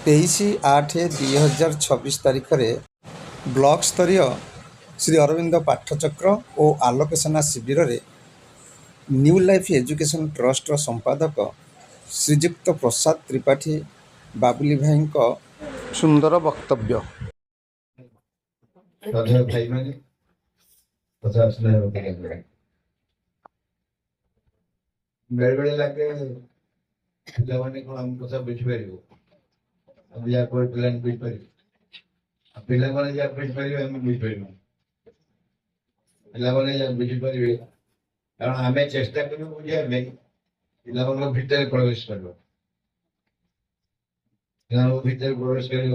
23/8/2026 ତାରିଖରେ ବ୍ଲକ ସ୍ତରୀୟ ଶ୍ରୀ ଅରବିନ୍ଦ ପାଠଚକ୍ର ଓ ଆଲୋକସେନା ଶିବିରରେ ନ୍ୟୁ ଲାଇଫ୍ ଏଜୁକେସନ୍ ଟ୍ରଷ୍ଟର ସମ୍ପାଦକ ଶ୍ରୀଯୁକ୍ତ ପ୍ରସାଦ ତ୍ରିପାଠୀ ବାବୁଲି ଭାଇଙ୍କ ସୁନ୍ଦର ବକ୍ତବ୍ୟ। ବେଳେବେଳେ ଲାଗେ ପିଲାମାନେ କ'ଣ ଆମ କଥା ବୁଝିପାରିବ, ଆମେ ଯାହା କହି ପିଲାମାନେ ବୁଝିପାରିବେ, ଆଉ ପିଲାମାନେ ଯାହା ବୁଝିପାରିବେ ଆମେ ବୁଝିପାରିବୁ, ପିଲାମାନେ ଯାହା ବୁଝିପାରିବେ କାରଣ ଆମେ ଚେଷ୍ଟା କରିବୁ ବୁଝିବା ପାଇଁ ପିଲାମାନଙ୍କ ଭିତରେ ପ୍ରବେଶ କରିବ, ପିଲାମାନଙ୍କ ଭିତରେ ପ୍ରବେଶ କରିବ।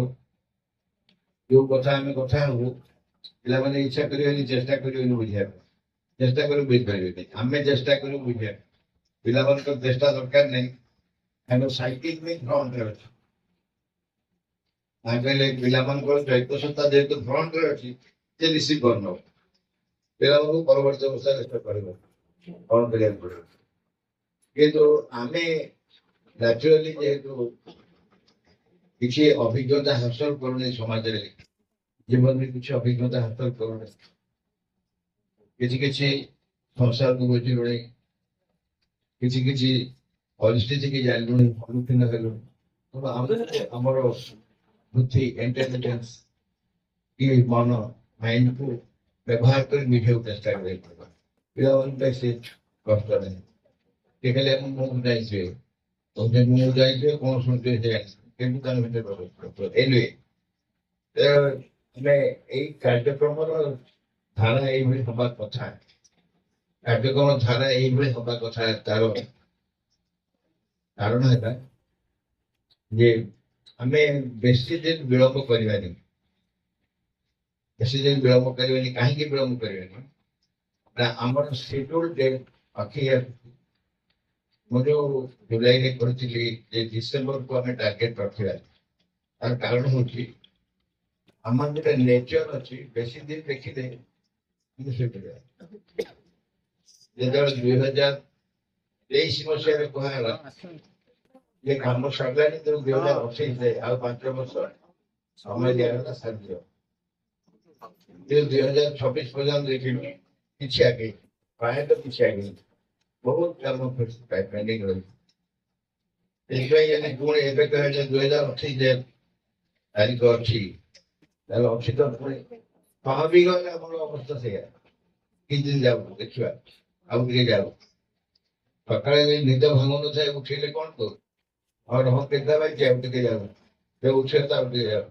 ଯୋଉ କଥା ଆମେ କଥା ହବୁ ପିଲାମାନେ ଇଚ୍ଛା କରିବେନି, ଚେଷ୍ଟା କରିବେନି ବୁଝିବା ପାଇଁ, ଚେଷ୍ଟା କରି ବୁଝିପାରିବେନି, ଆମେ ଚେଷ୍ଟା କରିବୁ ବୁଝିବା ପାଇଁ। ପିଲାମାନଙ୍କ ଚେଷ୍ଟା ଦରକାର ନାହିଁ, ତାଙ୍କ ସାଇକେଲ ବି ଫ୍ରଣ୍ଟରେ ଅଛି। କହିଲେ ପିଲାମାନଙ୍କର ଚୈତନ୍ୟତା ଯେହେତୁ ଫ୍ରଣ୍ଟରେ ଅଛି, ସେ ରିସିଭ କରିନେବ, ପିଲାମାନଙ୍କୁ ପରବର୍ତ୍ତୀ ଅବସ୍ଥାରେ ଚେଷ୍ଟା କରିବ କ'ଣ କରିବାକୁ ପଡ଼ିବ। କିନ୍ତୁ ଆମେ ନ୍ୟାଚୁରାଲି ଯେହେତୁ କିଛି ଅଭିଜ୍ଞତା ହାସଲ କରୁନି, ସମାଜରେ ଜୀବନରେ କିଛି ଅଭିଜ୍ଞତା ହାସଲ କରୁନି, କିଛି କିଛି ସଂସାରକୁ ବୁଝିଲୁଣି, କିଛି କିଛି ପରିସ୍ଥିତି କି ଜାଣିଲୁଣି, ସମ୍ମୁଖୀନ ହେଲୁଣି, ଆମର ବୁଦ୍ଧି ଇଣ୍ଟେଲିଜେନ୍ସ କି ମନ ମାଇଣ୍ଡକୁ ବ୍ୟବହାର କରି ବୁଝିବାକୁ ଚେଷ୍ଟା କରିବାକୁ ପଡ଼ିବ। ପିଲାମାନଙ୍କ ପାଇଁ ସେ କଷ୍ଟ ନାହିଁ। ସେ ଖାଲି ଆମ ମୁହଁକୁ ଯାଇଥିବେ, ତମେ ମୁହଁକୁ ଯାଇଥିବେ କ'ଣ ଶୁଣିଥିବେ ସେ ଜାଣିଥିବେ, କିନ୍ତୁ ତାଙ୍କ ଭିତରେ ଏନିୱେ ଆମେ ଏଇ କାର୍ଯ୍ୟକ୍ରମର ଧାରା ଏଇଭଳି ହବା କଥା, କାର୍ଯ୍ୟକ୍ରମ ଧାରା ଏଇଭଳି ହବା କଥା। ତାର କାରଣ ହେଲା ଯେ ଆମେ ବେଶୀ ଦିନ ବିଳମ୍ବ କରିବାନି, ବେଶୀ ଦିନ ବିଳମ୍ବ କରିବାନି। କାହିଁକି ବିଳମ୍ବ କରିବାନି ନା ଆମର ସେଡ୍ୟୁଲ ଡେଟ୍ ପାଖେଇ ଆସୁଛି। ମୁଁ ଯୋଉ ଜୁଲାଇରେ କହିଥିଲି ଯେ ଡିସେମ୍ବରକୁ ଆମେ ଟାର୍ଗେଟ ରଖିବା, ତାର କାରଣ ହଉଛି ଆମର ଗୋଟେ ନେଚର ଅଛି, ବେଶୀ ଦିନ ଦେଖିଲେ ଯେତେବେଳେ 2023 ମସିହାରେ କୁହାଗଲା ଯେ କାମ ସରିଲାଣି, ତେଣୁ 2028 ଆଉ 5 ବର୍ଷ ସମୟ ଦିଆଗଲା ସାରିଯିବ। 2026 ପର୍ଯ୍ୟନ୍ତ ଦେଖିଲୁ କିଛି ଆଗେଇ, ପ୍ରାୟତଃ କିଛି ଆଗେଇ, ବହୁତ କାମ ପେଣ୍ଡିଂ ରହିଛି। ସେଥିପାଇଁ ପୁଣି ଏବେ କହିଲେ 2028 ତାରିଖ ଅଛି, ତାହେଲେ ଅଛି ତ ପୁଣି ସ୍ୱାଭାବିକ ହେଲେ ଆମର ଅବସ୍ଥା ସେଇଆ। କିଛି ଦିନ ଯାଉ ଦେଖିବା, ଆଉ ଟିକେ ଯାଉ। ସକାଳେ ନିଦ ଭାଙ୍ଗୁନଥାଏ, ଉଠିଲେ କ'ଣ କରୁ, और हम कितना भाई जेब के जाऊ से उठे तब के जाऊ।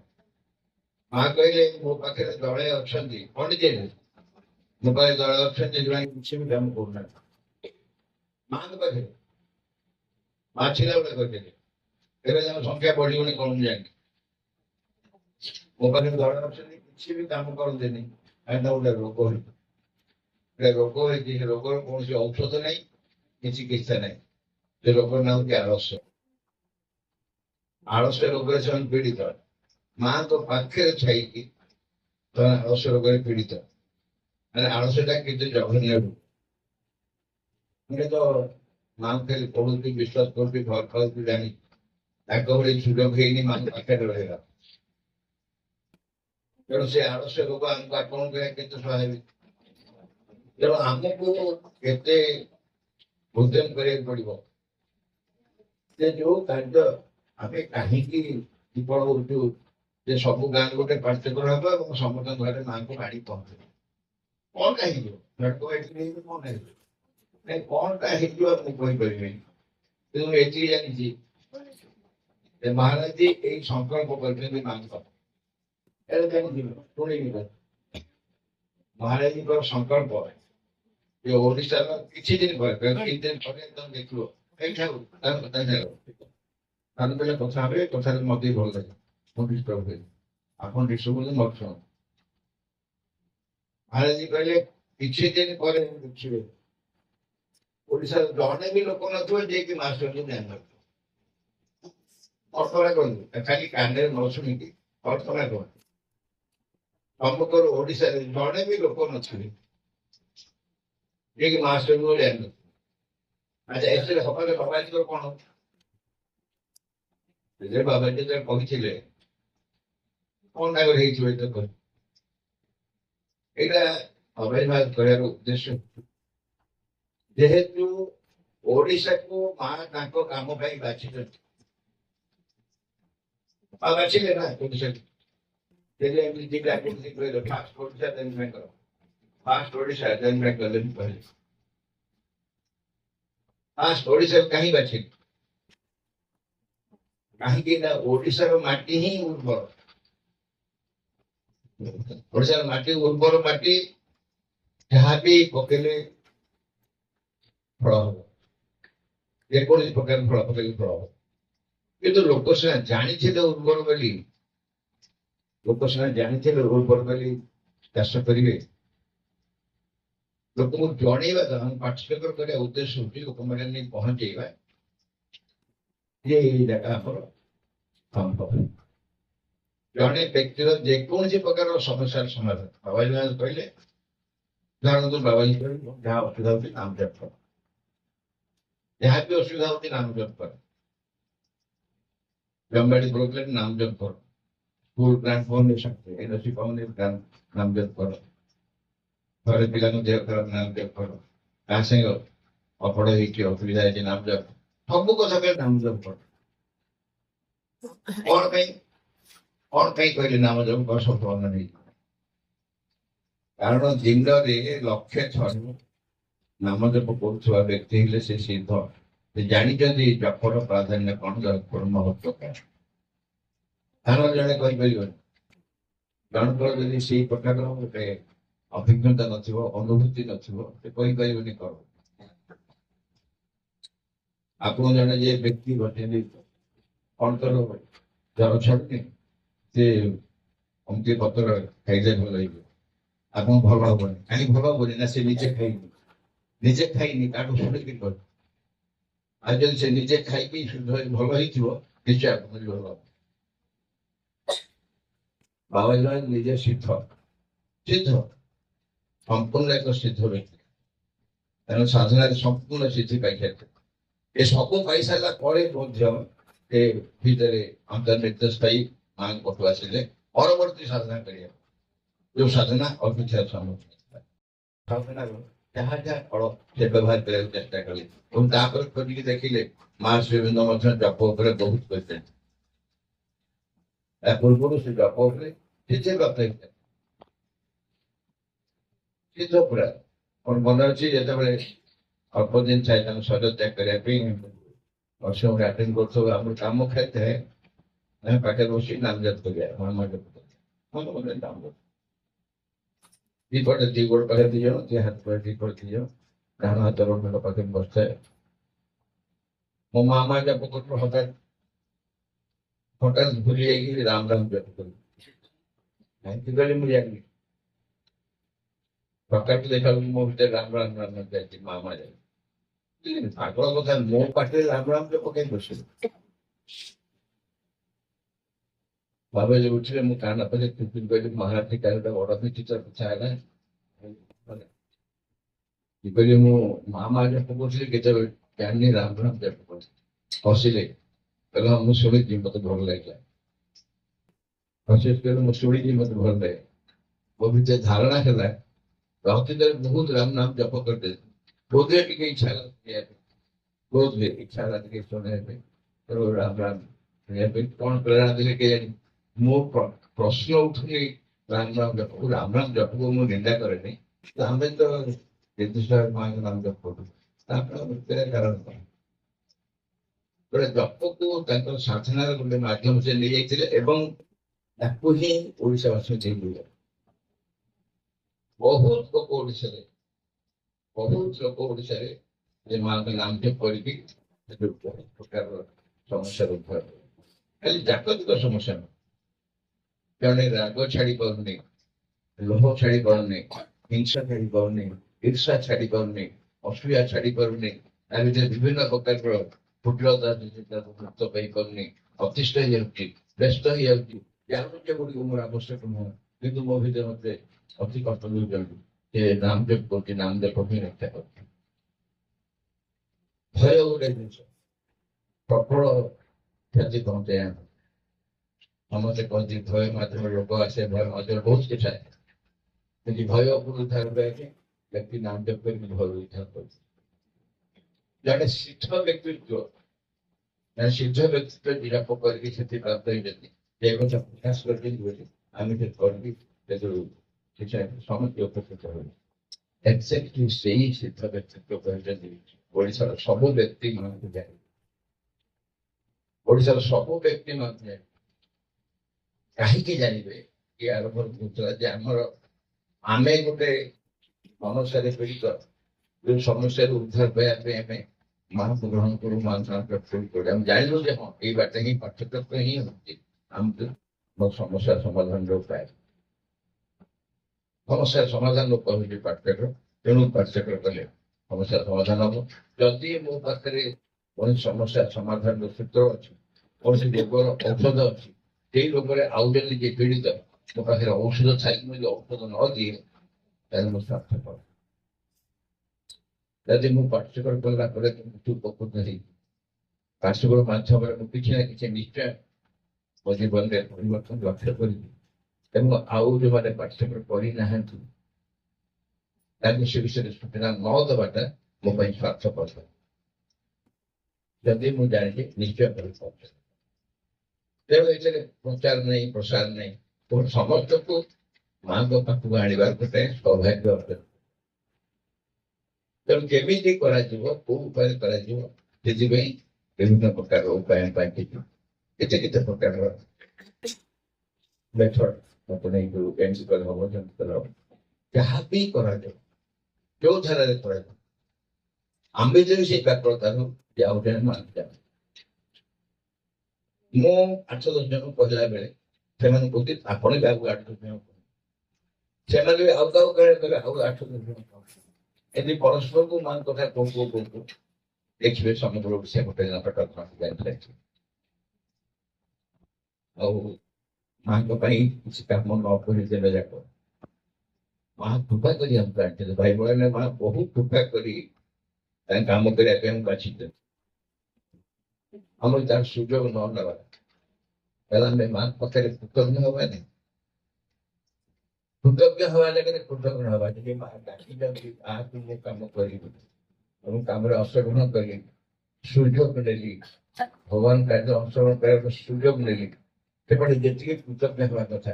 मां कहले मो पाखे दळे अछंती कोन जे मो पाखे दळे अछंती जवाई किछि भी काम करना मां के पाखे मां छिला बळे कहते एबे जम संख्या बढ़ी होनी कोन जानि मो पाखे दळे अछंती किछि भी काम करते नहीं एंड उडे रोग होई कि रोग कोन से औषध नहीं, किछि किछि नहीं, जे रोग नाम के आलस्य, आलस्य रोग से पीड़ित मां तो पाखे छाई तो आलस्य रोग पीड़ित आलस्यटा कितु जघन्य तो मां खाली पढ़ू विश्वास करुँ घर खाऊ जानी भाई सुजोग है मां पाखे रहेगा तेणु से आलस्य रोग आमको आक्रमण करते स्वाभाविक। तेणु आमको केते उद्यम करा पड़ो जो कार्य आम कहीं विफल होचु जे सब गाँ गोटे पार्थक्य हम और समस्त घर माँ को गाड़ी पहुंचे कौन कहीं कौन कहीं मुझे जानी महाराज जी यही संकल्प कर माँ शुणी महाराज जी संकल्प ये ओडिशा किसी दिन दिन देख कथा कथा मत भल लगे डिस्टर्ब हुए आप डिस्टर्ब मत शुण महाराज जी कहले किसी दिन पर देखिए ओडिशा जड़े भी लोक नए मास्टर को ध्यान रख कल्पना कर खाली काने न शुणिकी कल्पना कर समग्र ओडिशा जड़े भी लोक नी मास्टर को ध्यान रख अच्छा ऐसे हमारे भगवान को कौन ଯେ ବାବା ଯେତେବେଳେ କହିଥିଲେ କଣ ତାଙ୍କର ହେଇଥିବ ଏଇଟା କହି ଏଇଟା ଅଭୟବାଦ କହିବାର ଉଦ୍ଦେଶ୍ୟ ଯେହେତୁ ଓଡିଶାକୁ ମା ତାଙ୍କ କାମ ପାଇଁ ବାଛିଛନ୍ତି ଆଉ ବାଛିଲେ ନା ଓଡିଶାକୁ ଯଦି ଏମିତି ଦିଟା କେମିତି କହିଲେ ଫାଷ୍ଟ ଓଡିଶା ଦେନ୍ ବେଙ୍ଗଲ ଫାଷ୍ଟ ଓଡିଶା ଦେନ୍ ବେଙ୍ଗଲ ଏମିତି କହିଲେ ଫାଷ୍ଟ ଓଡିଶାକୁ କାହିଁ ବାଛିଲେ କାହିଁକି ନା ଓଡିଶାର ମାଟି ହିଁ ଉର୍ବର ଓଡିଶାର ମାଟି ଉର୍ବର ମାଟି ଯାହା ବି ପକେଇଲେ ଫଳ ହବ ଯେକୌଣସି ପ୍ରକାର ଫଳ ପକେଇଲେ ଫଳ ହବ କିନ୍ତୁ ଲୋକ ସିନା ଜାଣିଥିଲେ ଉର୍ବର ବୋଲି ଲୋକ ସିନା ଜାଣିଥିଲେ ଉର୍ବର ବୋଲି ଚାଷ କରିବେ ଲୋକଙ୍କୁ ଜଣେଇବା ପାର୍ଟିସିପେଟ କରିବା ଉଦ୍ଦେଶ୍ୟ ହଉଛି ଲୋକମାନେ ନେଇ ପହଞ୍ଚେଇବା ଯେ ଏଇ ଜାଗା ଆମର ସମ୍ଭବ ଜଣେ ବ୍ୟକ୍ତିର ଯେକୌଣସି ପ୍ରକାର ସମସ୍ୟାର ସମାଧାନ ବାବାଜୀ ମହାରାଜ କହିଲେ ଧରନ୍ତୁ ବାବାଜୀ କହିଲେ ଯାହା ଅସୁବିଧା ହଉଛି ନାମ ଜପ କର ଯାହା ବି ଅସୁବିଧା ହଉଛି ନାମ ଜପ କର ଜମିବାଡି ପ୍ରୋବ୍ଲେମ ନାମ ଜପ କର ସ୍କୁଲ ଗ୍ରାଣ୍ଟ ପାଉନି ଏନଓସି ପାଉନି ନାମ ଜପ କର ଘରେ ପିଲାଙ୍କ ଦେହ ଖରାପ ନାମ ଜପ କର କାହା ସାଙ୍ଗେ ଅପଡ଼ ହେଇଛି ଅସୁବିଧା ହେଇଛି ନାମ ଜପ ସବୁ କଥା ପାଇଁ ନାମ ଜପ କର କଣ ପାଇଁ କହିଲେ ନାମ ଜପ କର ସଫଳ ନେଇ କାରଣ ଦିନରେ 1,00,000 ନାମ ଜପ କରୁଥିବା ବ୍ୟକ୍ତି ହେଲେ ସେ ସିଦ୍ଧ ସେ ଜାଣିଛନ୍ତି ଜପର ପ୍ରାଧାନ୍ୟ କଣ ଜପର ମହତ୍ଵ କଣ କାରଣ ଜଣେ କହିପାରିବନି ଜଣଙ୍କର ଯଦି ସେଇ ପ୍ରକାର ଗୋଟେ ଅଭିଜ୍ଞତା ନଥିବ ଅନୁଭୂତି ନଥିବ ସେ କହିପାରିବନି କଣ ଆପଣ ଜଣେ ଯେ ବ୍ୟକ୍ତି ଘଟେନି କଣ କର ଜର ଛାଡୁନି ସେ ଅମୁକ ପତ୍ର ଖାଇଲେ ଭଲ ହେଇଯିବ ଆପଣ ଭଲ ହବନି କାହିଁକି ଭଲ ହବନି ନା ସେ ନିଜେ ଖାଇନି ତାଠୁ ଶୁଣିକି କର ଆଉ ଯଦି ସେ ନିଜେ ଖାଇକି ଭଲ ହେଇଥିବ ନିଶ୍ଚୟ ଆପଣ ଭଲ ହବ ବାବାଜୀ ମହାରାଜ ନିଜେ ସିଦ୍ଧ ସମ୍ପୂର୍ଣ୍ଣ ଏକ ସିଦ୍ଧ ବ୍ୟକ୍ତି ତେଣୁ ସାଧନାରେ ସମ୍ପୂର୍ଣ୍ଣ ସିଦ୍ଧି ପାଇସାରିଥିଲେ ଏ ସବୁ ପାଇସାରିଲା ପରେ ମଧ୍ୟ ସେ ଭିତରେ ଅନ୍ତର୍ନିର୍ଦ୍ଦେଶ ପାଇ ମାଙ୍କ ପାଖକୁ ଆସିଲେ ପରବର୍ତ୍ତୀ ସାଧନା କରିବାକୁ ଯୋଉ ସାଧନା ଅଭିକ୍ଷା ସାଧନାର ଯାହା ଯାହା ଫଳ ସେ ବ୍ୟବହାର କରିବାକୁ ଚେଷ୍ଟା କଲେ ଏବଂ ତାପରେ ଖୋଜିକି ଦେଖିଲେ ମା ଶ୍ରୀବିନ୍ଦ ମଧ୍ୟ ଜପ ଉପରେ ବହୁତ କହିଛନ୍ତି ତା ପୂର୍ବରୁ ସେ ଜପ ଉପରେ ନିଜେ ଗତ ସିଦ୍ଧ ପୁରା ମୋର ମନେ ଅଛି ଯେତେବେଳେ ଅଳ୍ପ ଦିନ ଥାଏ ତାଙ୍କୁ ଶରୀର ତ୍ୟାଗ କରିବା ପାଇଁ ଅସମରେ ଆଟେଣ୍ଡ କରୁଥିବ ଆମର କାମ ଖାଇଥାଏ ଆମେ ପାଖରେ ବସି ନାମ ଜପ କରିବା ନାମ ଜପ କରିବା ନାମ ଜପ ଦିପଟେ ଦି ଗୋଡ଼ ପାଖରେ 2 ଜଣ ଦି ହାତ ପାଖରେ ଦି ଗୋଡ଼ 2 ଜଣ ଡାହାଣ ହାତ ରୋଡ ପାଖରେ ବସିଥାଏ ମୋ ମାମା ଜପ କରୁଥିବ ହଠାତ୍ ଭୁଲି ଯାଇକି ରାମ ଜପ କରିବି କାହିଁକି କହିଲି ମୁଁ ଜାଣିନି ସକାଳୁ ଦେଖିବାକୁ ମୋ ଭିତରେ ରାମ ଯାଇଛି ମାମା ଯାଇ ପାଗଳ କଥା ମୋ ପାଖରେ ରାମ ଜପ କାହିଁ ବସିଲି ବାବା ଯୋଉ ଉଠିଲେ ମୁଁ କାନ ପାଖରେ ଚୁପିନ କହିଲି ମହାରାଜ କାଲି ବଡ ଚିତ୍ର ପିଛା ହେଲା କହିଲି ମୁଁ ମାମା ଜପ କରୁଥିଲି କେତେବେଳେ ଜାଣିନି ରାମ ଜପ କରୁଥିଲି ହସିଲେ କହିଲେ ହଁ ମୁଁ ଶୁଣିଛି ମତେ ଭଲ ଲାଗିଲା ମୁଁ ଶୁଣିଛି ମତେ ଭଲ ଲାଗେ ମୋ ଭିତରେ ଧାରଣା ହେଲା ଅତୀତରେ ବହୁତ ରାମ ନାମ ଜପ କରିଦେଲି ବୋଧେ ଟିକେ ଇଚ୍ଛା ହେଲା ବୋଧେ ଇଚ୍ଛା ହେଲା ଟିକେ ଶୁଣିବା ପାଇଁ ରାମ ଶୁଣିବା ପାଇଁ କଣ ପ୍ରେରଣା ଦେଲେ କେଜାଣି ମୋ ପ୍ରଶ୍ନ ଉଠୁନି ରାମ ଜପକୁ ମୁଁ ନିନ୍ଦା କରେନି ଆମେ ତ ନିର୍ଦ୍ଦିଷ୍ଟ ମାଙ୍କ ନାମ ଜପ କରୁ ତାପରେ କାରଣ କଣ ଗୋଟେ ଜପକୁ ତାଙ୍କର ସାଧନାର ଗୋଟେ ମାଧ୍ୟମ ସେ ନେଇଯାଇଥିଲେ ଏବଂ ତାକୁ ହିଁ ଓଡ଼ିଶାବାସୀ ନେଇଯିବେ ବହୁତ ଲୋକ ଯେ ମାଙ୍କ ନାମ ଜପ କରିକି ବହୁତ ପ୍ରକାରର ସମସ୍ୟାର ଉଦ୍ଧାର ଖାଲି ଜାଗତିକ ସମସ୍ୟା ନୁହଁ ଜଣେ ରାଗ ଛାଡି ପାରୁନି ଲୋଭ ଛାଡି ପାରୁନି ହିଂସା ଛାଡି ପାରୁନି ଈର୍ଷା ଛାଡି ପାରୁନି ଅସୂୟା ଛାଡି ପାରୁନି ତା ଭିତରେ ବିଭିନ୍ନ ପ୍ରକାରର କୁଟିଳତା ମୁକ୍ତ ପାଇପାରୁନି ଅତିଷ୍ଠ ହେଇଯାଉଛି ବ୍ୟସ୍ତ ହେଇଯାଉଛି ଜ୍ଞାନୋଚ ଗୁଡିକ ମୋର ଆବଶ୍ୟକ ନୁହଁ କିନ୍ତୁ ମୋ ଭିତରେ ମତେ ଅତି କଷ୍ଟ ଦେଉଛନ୍ତି ସେ ନାମ ଜପ କରୁଛି ନାମ ଜପ ହିଁ ରକ୍ଷା କରୁଛି ଭୟ ଗୋଟେ ଜିନିଷ ପ୍ରବଳ କ୍ଷତି ପହଞ୍ଚାଏ। ସମସ୍ତେ କହନ୍ତି ଭୟ ମାଧ୍ୟମରେ ରୋଗ ଆସେ, ଭୟ ମାଧ୍ୟମରେ ବହୁତ କିଛି ଆସେ, କିନ୍ତୁ ଭୟ ଉପରୁ ଉଦ୍ଧାର ପାଇକି ବ୍ୟକ୍ତି ନାମ ଜପ କରିକି ଭୟ ଉଦ୍ଧାର କରୁଛି। ଜଣେ ସିଦ୍ଧ ବ୍ୟକ୍ତିତ୍ୱ, ଜଣେ ସିଦ୍ଧ ବ୍ୟକ୍ତିତ୍ୱ ବିଳାପ କରିକି ସେଥି ପ୍ରାପ୍ତ ହେଇଛନ୍ତି, ଯେ କଥା ପ୍ରକାଶ କରିଛନ୍ତି ବୋଲି ଆମେ ସେ କରିକି ସେଥିରୁ କିଛି ସମସ୍ତେ ଉପକୃତ ହେବେ। ଏକ୍ସାକ୍ଟଲି ସେଇ ସିଦ୍ଧ ବ୍ୟକ୍ତିତ୍ୱ କହିଛନ୍ତି ଓଡ଼ିଶାର ସବୁ ବ୍ୟକ୍ତି ମାନଙ୍କୁ ଜାଣି, ଓଡ଼ିଶାର ସବୁ ବ୍ୟକ୍ତି ମାନଙ୍କୁ ଜାଣି। କାହିଁକି ଜାଣିବେ? ଏ ଆରମ୍ଭ କରୁଥିଲା ଯେ ଆମେ ଗୋଟେ ସମସ୍ୟାରେ ପୀଡ଼ିତ, ଯୋଉ ସମସ୍ୟାରୁ ଉଦ୍ଧାର ପାଇବା ପାଇଁ ଆମେ ମାଙ୍କୁ ଗ୍ରହଣ କରୁ, ମାଙ୍କୁ କରୁ। ଆମେ ଜାଣିଲୁ ଯେ ହଁ ଏଇ ବାଟ ହିଁ ପାଠ୍ୟକ୍ରମ ହିଁ ହଉଛି ଆମକୁ ସମସ୍ୟାର ସମାଧାନର ଉପାୟ। ସମସ୍ୟାର ସମାଧାନ କହୁଛି ପାଠ୍ୟକ୍ରମ, ତେଣୁ ପାଠ୍ୟକ୍ରମ କଲେ ସମସ୍ୟାର ସମାଧାନ ହବ। ଯଦି ମୋ ପାଖରେ କୌଣସି ସମସ୍ୟାର ସମାଧାନର ସୂତ୍ର ଅଛି, କୌଣସି ରୋଗର ଔଷଧ ଅଛି, ସେଇ ରୋଗରେ ଆଉ ଯଦି ଯିଏ ପୀଡ଼ିତ, ମୋ ପାଖରେ ଔଷଧ ଥାଇକି ଯଦି ଔଷଧ ନ ଦିଏ, ତାହେଲେ ମୁଁ ସ୍ୱାର୍ଥପର। ଯଦି ମୁଁ ପାଠ୍ୟକ୍ରମ କଲା ପରେ କିଛି ଉପକୃତ ହେଇ ପାଠ୍ୟକ୍ରମ ମାଧ୍ୟମରେ ମୁଁ କିଛି ନା କିଛି ନିଶ୍ଚୟ ମୋ ଜୀବନରେ ପରିବର୍ତ୍ତନ ଲକ୍ଷ୍ୟ କରିବି, ଏବଂ ଆଉ ଯୋଉମାନେ ପାଠ୍ୟକ୍ରମ କରିନାହାନ୍ତି ତାଙ୍କୁ ସେ ବିଷୟରେ ସୂଚନା ନ ଦେବାଟା ମୋ ପାଇଁ ସ୍ୱାର୍ଥପର। ଯଦି ମୁଁ ଜାଣିଛି ନିଶ୍ଚୟ କରିପାରୁଛି। ତେଣୁ ଏଥିରେ ପ୍ରଚାର ନାହିଁ, ପ୍ରସାର ନାହିଁ, ସମସ୍ତଙ୍କୁ ମାଙ୍କ ପାଖକୁ ଆଣିବାର ଗୋଟେ ସୌଭାଗ୍ୟ ଅର୍ଜନ। ତେଣୁ କେମିତି କରାଯିବ, କୋଉ ଉପାୟରେ କରାଯିବ, ସେଥିପାଇଁ ବିଭିନ୍ନ ପ୍ରକାର ଉପାୟ ପାଇଁ କେତେ କେତେ ପ୍ରକାରର ମେଥଡ ଆପଣଙ୍କୁ କେମିତି କଲେ ହବ, ଯେମିତି କଲେ ହବ, ଯାହା ବି କରାଯିବ, ଯୋଉ ଧାରାରେ କରାଯିବ, ଆମେ ଯଦି ସେଇ ବ୍ୟାକୁଳତାରୁ ଯାଉଛେ ମାନିଯାଉ। ମୁଁ 8-10 ଜଣ କହିଲା ବେଳେ ସେମାନେ କହୁଛି ଆପଣ ବି ଆଉ 8-10 ଜଣ, ସେମାନେ ବି ଆଉ କାହାକୁ କହିଲେ ଆଉ 8-10 ଜଣ। ଏମିତି ପରସ୍ପରକୁ ମାନ କଥା କହୁ ଦେଖିବେ ସମଗ୍ର ବିଷୟ ଗୋଟେ ଜାଣିଥାଏ। ଆଉ ମାଙ୍କ ପାଇଁ କିଛି କାମ ନ କରି ଦେବେ ଯାକ ମା କୃପା କରି ଆମକୁ ଆଣିଥିଲେ। ଭାଇ ଭଉଣୀ ମା ବହୁତ କୃପା କରି ତାଙ୍କ କାମ କରିବା ପାଇଁ ଆମକୁ ବାଛିଥିଲେ। ଆମର ତାର ସୁଯୋଗ ନ ନେବା, ତାହେଲେ ଆମେ ମା ପାଖରେ କୃତଜ୍ଞ ହବାନି। କୃତଜ୍ଞ ହବା ଜାଗାରେ କୃତଜ୍ଞ ହବା, ଯଦି ମା ଡାକିଛନ୍ତି ଆକୁ ମୁଁ କାମ କରିବି ଏବଂ କାମରେ ଅଂଶଗ୍ରହଣ କରି ସୁଯୋଗ ନେଲି, ଭଗବାନ କାର୍ଯ୍ୟ ଅଂଶଗ୍ରହଣ କରିବାକୁ ସୁଯୋଗ ନେଲି, ସେପଟେ ଯେତିକି କୃତଜ୍ଞ ହେବା କଥା,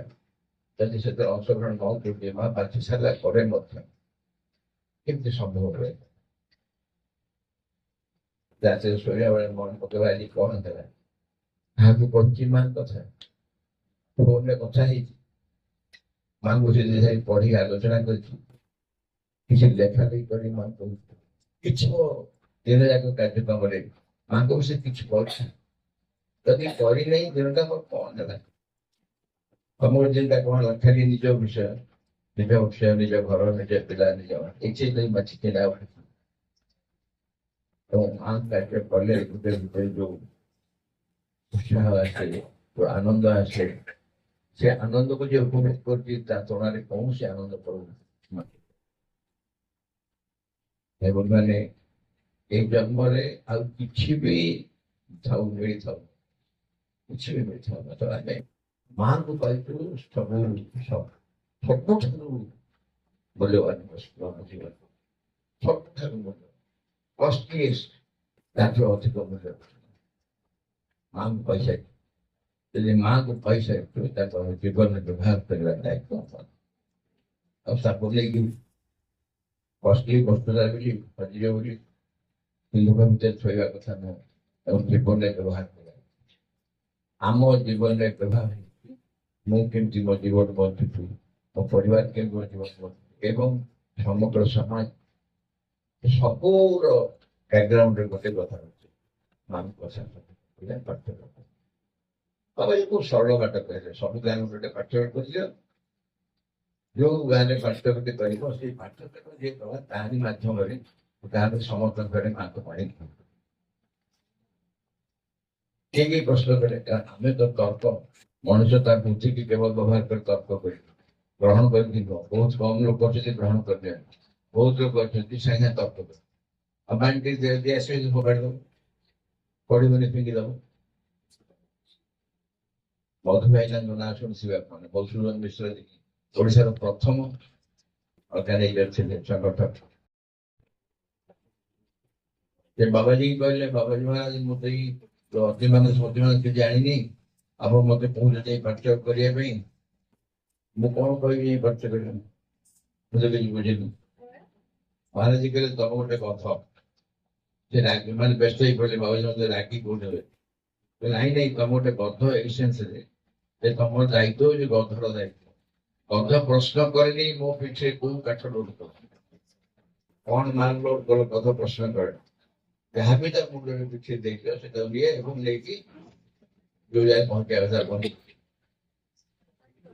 ଯଦି ସେଥିରେ ଅଂଶଗ୍ରହଣ ନ କରୁଛି, ମା ବାଛି ସାରିଲା ପରେ ମଧ୍ୟ କେମିତି ସମ୍ଭବ ହୁଏ? ରାତିରେ ଶୋଇଲା ବେଳେ ମନ ପକେଇବା ଆଜି କଣ ହେଲା, କାହାକୁ ପଢୁଛି ମା କଥା, ଫୋନରେ କଥା ହେଇଛି, ମାଙ୍କୁ ସେ ପଢି ଆଲୋଚନା କରିଛି, କିଛି ଲେଖା ଲେଖି କରି ମା କହୁଛି, କିଛି ଦିନ ଯାକ କାର୍ଯ୍ୟକ୍ରମରେ ମାଙ୍କ ବିଷୟରେ କିଛି କରୁଛି, ଯଦି କରିନାହିଁ ଦିନଟା ମୋର କଣ ହେଲା? ତମର ଯେନ୍ତା କଣ ଖାଲି ନିଜ ବିଷୟ, ନିଜ ଘର, ନିଜ ପିଲା, ନିଜ କିଛି ବାଛି କିଣା। ଏବଂ ମା କାର୍ଯ୍ୟ କଲେ ଭିତରେ ଯୋଉ ଉତ୍ସାହ ଆସେ, ଯୋଉ ଆନନ୍ଦ ଆସେ, ସେ ଆନନ୍ଦକୁ ଯେ ଉପଭୋଗ କରୁଛି ତା ତୁଳନାରେ କୌଣସି ଆନନ୍ଦ ପାଉନାହିଁ। ଏବଂ ମାନେ ଏଇ ଜନ୍ମରେ ଆଉ କିଛି ବି ମିଳିଥାଉ, କିଛି ବି ମିଳିଥାଉ, ମାତ୍ର ଆମେ ମାଙ୍କୁ ପାଇଛୁ ସବୁଠାରୁ ମୂଲ୍ୟବାନ ବସ୍ତୁ ଆମ ଜୀବନ, ସବୁଠାରୁ ମୂଲ୍ୟ କଷ୍ଟଲିଏଷ୍ଟ, ତାଠୁ ଅଧିକ ମୂଲ୍ୟ ମାଙ୍କୁ ପାଇସାରି। ଯଦି ମାଙ୍କୁ ପାଇସାରିଛୁ ତାକୁ ଜୀବନରେ ବ୍ୟବହାର କରିବା ଦାୟିତ୍ୱ। ଆଉ ତାକୁ ନେଇକି କଷ୍ଟଲି ବସ୍ତୁଟା ବୋଲି ହଜିବ ବୋଲି ଲୋକ ଭିତରେ ଥୋଇବା କଥା ନୁହଁ, ଏବଂ ଜୀବନରେ ବ୍ୟବହାର କରିବା। ଆମ ଜୀବନରେ ବ୍ୟବହାର ହେଇଛି ମୁଁ କେମିତି ମୋ ଜୀବନ ବଞ୍ଚୁଛୁ, ମୋ ପରିବାର କେମିତି ମୋ ଜୀବନ ବଞ୍ଚୁଛୁ, ଏବଂ ସମଗ୍ର ସମାଜ ସବୁର ବ୍ୟାକଗ୍ରାଉଣ୍ଡରେ ଗୋଟେ କଥା ଅଛି, ମାଙ୍କୁ ପାଠ୍ୟକ୍ରମ। ବାବା ଖୁବ ସରଳ ବାଟ କହିଲେ, ସବୁ ଗାଁରେ ଗୋଟେ ପାଠ୍ୟକ୍ରମ କରିଦିଅ, ଯୋଉ ଗାଁରେ ପାଠ୍ୟକ୍ରମ କରିବ ସେଇ ପାଠ୍ୟକ୍ରମ ଯିଏ କଲା ତାହାରି ମାଧ୍ୟମରେ ଗାଁରେ ସମସ୍ତଙ୍କ ଘରେ ମାଙ୍କ ପାଣି କିଏ ପ୍ରଶ୍ନ କରେ, ଆମେ ତ ତର୍କ, ମଣିଷ ତା ବୁଦ୍ଧିକି କେବଳ ବ୍ୟବହାର କରି ତର୍କ କରି ଗ୍ରହଣ କରିକି ନୁହଁ, ବହୁତ କମ ଲୋକ ଅଛନ୍ତି ଗ୍ରହଣ କରିଦିଅନ୍ତି, ବହୁତ ଲୋକ ଅଛନ୍ତି ସାଙ୍ଗେ ତର୍କ କରି ଆଉ ମାଇଣ୍ଡ ଆସିବେ ଫୋପାଡ଼ି ଦବ, ପଢିବନି ଫିଙ୍ଗି ଦବ। ମଧୁବାଇନାଙ୍କ ନାଁ ଶୁଣିଥିବେ ଆପଣ ମଧୁସୂଦନ ମିଶ୍ର ଓଡ଼ିଶାର ପ୍ରଥମ ଅର୍ଗାନାଇଜର ଥିଲେ ସଂଗଠକ। ସେ ବାବାଜୀ କହିଲେ ବାବାଜୀ ମହାରାଜ ମୁଁ ତ ଏଇ ଅତିମାନ ସ୍ମୃତିମାନ କିଛି ଜାଣିନି, ଆପଣ ମତେ କହୁଛନ୍ତି ଏଇ ପାଠ୍ୟ କରିବା ପାଇଁ, ମୁଁ କଣ କହିବି ଏଇ ପାଠ୍ୟ କରିବା ମୁଁ ତ କିଛି ବୁଝିନି। ମହାରାଜ କହିଲେ ତମ ଗୋଟେ ଗଧ। ସେ ମାନେ ବ୍ୟସ୍ତ ହେଇ ପଡ଼ିଲେ, ବାବାଜୀ ମତେ ରାଗି କହୁଥିଲେ ନାଇଁ ନାଇଁ ତମ ଗୋଟେ ଗଧ ଏଇ ସେନ୍ସରେ ଯେ ତମର ଦାୟିତ୍ୱ ହଉଛି ଗଧର ଦାୟିତ୍ୱ। ଗଧ ପ୍ରଶ୍ନ କରେନି ମୋ ପିଠିରେ କୋଉ କାଠ ଲୋଡ କର, କଣ ମାଲ ଲୋଡ କର, ଗଧ ପ୍ରଶ୍ନ କରେ। ଯାହା ବି ତା ମୁଣ୍ଡରେ ପିଠିରେ ଦେଇଥିବ ସେଟା ନିଏ ଏବଂ ନେଇକି ଯୋଉ ଯାଏ ପହଞ୍ଚିବା କଥା ପହଞ୍ଚି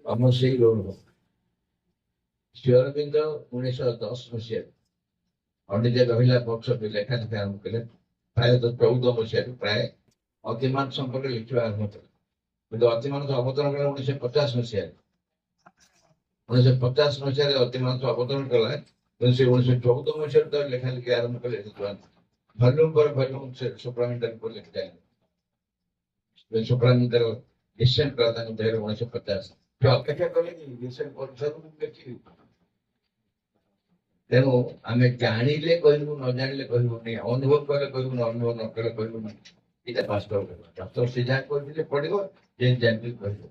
ଆମର ସେଇ ଲୋଡ ହବ। ଶ୍ରୀ ଅରବିନ୍ଦ 1910 ମସିହାରେ ପଣ୍ଡିତ ରହିଲା ବର୍ଷ ଲେଖା ଲେଖା ଆରମ୍ଭ କଲେ। ପ୍ରାୟତଃ 14 ମସିହାରୁ ପ୍ରାୟ ଅତିମାନ ସମ୍ପର୍କରେ ଲେଖିବା ଆରମ୍ଭ କଲେ। କିନ୍ତୁ ଅତିମାନସ ଅବତରଣ କଲା 1950 ମସିହାରେ। 1950 ମସିହାରେ ଅତିମାନସ ଅବତରଣ କଲା, କିନ୍ତୁ ସେ 1914 ମସିହାରେ ତ ଲେଖା ଲେଖି ଆରମ୍ଭ କଲେ। ଭଲ୍ୟୁମ ପରେ ଭଲ୍ୟୁମ ସୁପ୍ରାମେଣ୍ଟାରୀ ଉପରେ ଲେଖିଯାଏ। ସୁପ୍ରାମେଣ୍ଟାରୀ ଡିସେଣ୍ଟ କଲା ତାଙ୍କ ଦେହରେ 1950। ସେ ଅପେକ୍ଷା କଲେ କି ଡିସେଣ୍ଟ ପରିସରରୁ ଲେଖିବି। ତେଣୁ ଆମେ ଜାଣିଲେ କହିବୁ, ନ ଜାଣିଲେ କହିବୁନି, ଅନୁଭବ କଲେ କହିବୁ, ଅନୁଭବ ନ କଲେ କହିବୁନି। ଏଇଟା ବାସ୍ତବ କଥା। ଡକ୍ଟର ସିଧା କହିଥିଲେ ପଢିବ, ଯେ ଜାଣିଲେ କହିବ।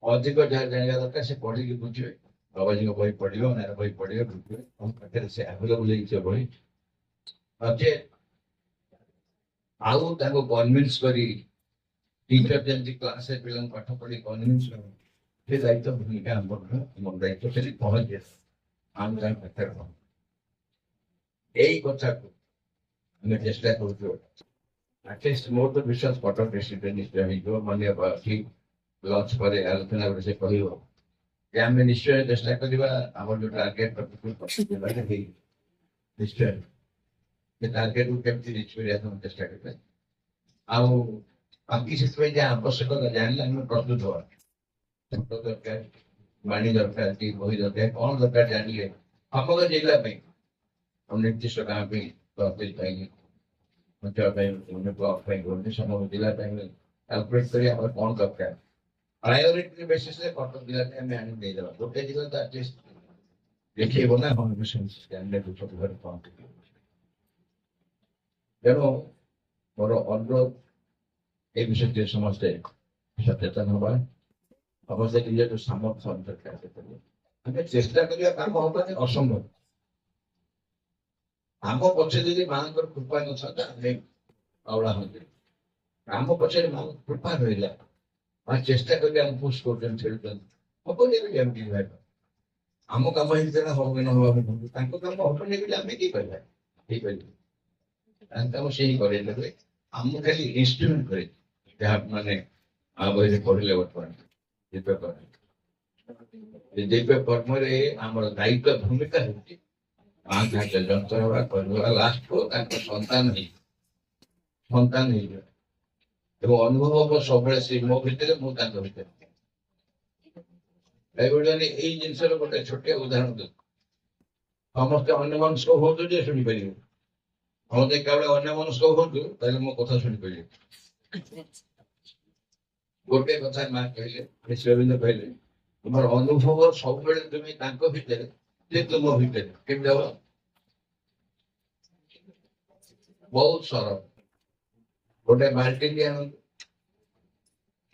ଅଧିକ ଯାହା ଜାଣିବା ଦରକାର ସେ ପଢିକି ବୁଝିବେ। ବାବାଜୀଙ୍କ ବହି ପଢିବ, ନାର ବହି ପଢିବେ, ବୁଝିବେ। ଆମ ପାଖରେ ସେ ଆଭେଲେବୁଲ ହେଇଛି ବହି। ନଚେତ ଆଉ ତାଙ୍କୁ କନଭିନ୍ସ କରି ଟିଚର ଯେମିତି କ୍ଲାସରେ ପିଲାଙ୍କୁ ପାଠ ପଢି କନଭିନ୍ସ କର, ସେ ଦାୟିତ୍ୱ ଭୂମିକା ଆମର ଦାୟିତ୍ୱ ସେଠି ପହଞ୍ଚେ। ଆମେ ତାଙ୍କ ପାଖରେ ଏଇ କଥାକୁ ଆମେ ଚେଷ୍ଟା କରୁଛୁ। ଆଟଲିଷ୍ଟ ମୋର ତ ବିଶ୍ୱାସ କଟକ ଡିଷ୍ଟ୍ରିକ୍ଟରେ ନିଶ୍ଚୟ ହେଇଯିବ। ମାନ୍ୟବର ଠିକ ଲଞ୍ଚ ପରେ ଆଲୋଚନା ପରେ ସେ କହିବ ଯେ ଆମେ ନିଶ୍ଚୟ ଚେଷ୍ଟା କରିବା ଆମର ଯୋଉ ଟାର୍ଗେଟ ନିଶ୍ଚୟ ସେ ଟାର୍ଗେଟକୁ କେମିତି ରିଚ୍ କରିବା ଆମେ ଚେଷ୍ଟା କରିବା। ଆଉ ବାକି ସେଥିପାଇଁ ଯାହା ଆବଶ୍ୟକତା ଜାଣିଲେ ଆମେ ପ୍ରସ୍ତୁତ ହବା। ଦରକାର, ବାଣୀ ଦରକାର, କି ବହି ଦରକାର, କଣ ଦରକାର ଜାଣିଲେ ସମଗ୍ର ଜିଲ୍ଲା ପାଇଁ ନିର୍ଦ୍ଦିଷ୍ଟ ଗାଁ ପାଇଁ, ତହସିଲ ପାଇଁ, ଅଞ୍ଚଳ ପାଇଁ, ବ୍ଲକ ପାଇଁ, ସମଗ୍ର ଜିଲ୍ଲା ପାଇଁ କାଲକୁଲେଟ କରି ଆମର କଣ ଦରକାର ପ୍ରାୟୋରିଟି ବେସିସରେ କଟକ ଜିଲ୍ଲାରେ ଆମେ ଆଣି ଦେଇଦେବା। ଗୋଟେ ଜିଲ୍ଲା ତ ଆଟଲିଷ୍ଟ ଦେଖେଇବ ନା ଘରେ ପହଞ୍ଚି। ତେଣୁ ମୋର ଅନୁରୋଧ ଏ ବିଷୟରେ ସମସ୍ତେ ସଚେତନ ହବା, ସମସ୍ତେ ନିଜ ଯୋଉ ସାମର୍ଥ୍ୟ ଦରକାର ଆମେ ଚେଷ୍ଟା କରିବା, କାମ ହବନି ଅସମ୍ଭବ। ଆମ ପଛରେ ଯଦି ମାଙ୍କର କୃପା ନଥାନ୍ତା ଆମେ ଅବଳା ହୁଅନ୍ତି। ଆମ ପଛରେ ମାଙ୍କ କୃପା ରହିଲା, ମା ଚେଷ୍ଟା କରି ଆମେ ପୁଷ କରୁଛନ୍ତି, ଛେଳୁଛନ୍ତି, ହବନି ବୋଲି ଆମେ କି ଭାଇବା। ଆମ କାମ ହେଇଥିଲା ହବ କି ନ ହବ ଆମେ ଭାବୁ, ତାଙ୍କ କାମ ହବନି ବୋଲି ଆମେ କି କହିବା, ହେଇପାରିବ। ତାଙ୍କ କାମ ସେଇ କରେଇ ଦେବେ, ଆମକୁ ଖାଲି ଇନଷ୍ଟ୍ରୁମେଣ୍ଟ করে ଯାହା ମାନେ ଆ ବହିରେ ପଢିଲେ ବର୍ତ୍ତମାନ ଦିବ୍ୟ କର୍ମରେ ଆମର ଦାୟିତ୍ୱ ଭୂମିକା ହେଉଛି ମା କାର୍ଯ୍ୟ ଯନ୍ତ୍ର ହେବା, କରିବା, ଲାଷ୍ଟକୁ ତାଙ୍କ ସନ୍ତାନ ହେଇଯିବ ଏବଂ ଅନୁଭବ ହବ ସବୁବେଳେ ସେ ମୋ ଭିତରେ, ମୁଁ ତାଙ୍କ ଭିତରେ। ଏଇ ଜିନିଷର ଗୋଟେ ଛୋଟିଆ ଉଦାହରଣ ଦେଉଛି। ସମସ୍ତେ ଅନ୍ୟମନସ୍କ ହୁଅନ୍ତୁ ଯେ ଶୁଣିପାରିବେ, ସମସ୍ତେ କେବଳ ଅନ୍ୟମନସ୍କ ହୁଅନ୍ତୁ ତାହେଲେ ମୋ କଥା ଶୁଣିପାରିବେ। ଗୋଟେ କଥା ମା କହିଲେ, ଶ୍ରୀ ଅରବିନ୍ଦ କହିଲେ, ତୁମର ଅନୁଭବ ସବୁବେଳେ ତୁମେ ତାଙ୍କ ଭିତରେ, ଯେ ତୁମ ଭିତରେ। କେମିତି ହବ? ବହୁତ ସରଳ। ଗୋଟେ ବାଲ୍ଟି ଆଣନ୍ତୁ,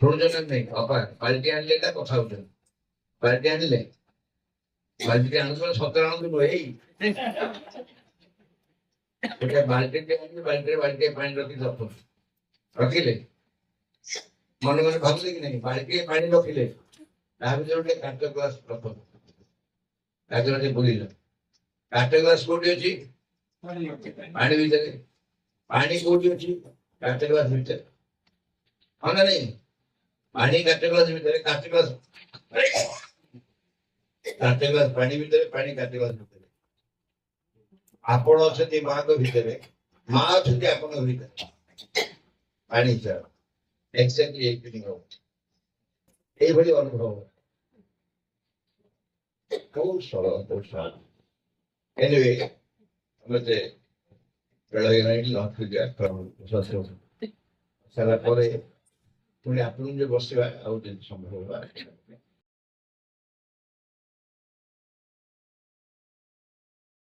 ଶୁଣୁଛନ୍ତି ନାଇଁ ବାପା, ବାଲ୍ଟି ଆଣିଲେ ଏଟା କଥା ହଉଛନ୍ତି। ବାଲ୍ଟି ଆଣିଲେ, ବାଲ୍ଟି ଆଣୁଛୁ ସତରେ ଆଣନ୍ତୁ ନୁହେଁ। ଏଇ ଗୋଟେ ବାଲ୍ଟି ଆଣିଲେ, ବାଲ୍ଟିରେ ପାଣି ରଖିଲେ ମନେ ମନେ ଭାବୁଥିଲେ କି ନାଇଁ, ବାଲ୍ଟିରେ ପାଣି ରଖିଲେ ତା ଭିତରେ ଗୋଟେ କାଚ ଗ୍ଲାସ ରଖନ୍ତୁ, କାଚରେ ବୁଲିଲ, କାଚ ଗ୍ଲାସ କୋଉଠି ଅଛି? ପାଣି ଭିତରେ। ପାଣି କୋଉଠି ଅଛି? କାଚ ଗ୍ଲାସ ଭିତରେ। ହଁ ନା ନାଇଁ? ପାଣି କାଚ ଗ୍ଲାସ ଭିତରେ, କାଚ ଗ୍ଲାସ ପାଣି ଭିତରେ, ପାଣି କାଚ ଗ୍ଲାସ ଭିତରେ। ଆପଣ ଅଛନ୍ତି ମାଙ୍କ ଭିତରେ, ମା ଅଛନ୍ତି ଆପଣଙ୍କ ଭିତରେ। ପାଣି ଚାଲ ଏକ୍ସାକ୍ଟଲି এইভাবে অনুভব কৌশল কৌশল এনিওয়ে আমাদের বেড়াই লঞ্চ সারা পরে ପୁଣି ଆପଣଙ୍କୁ ଯେ ବସିବା ଆଉ ଯଦି ସମ୍ଭବ ହେବା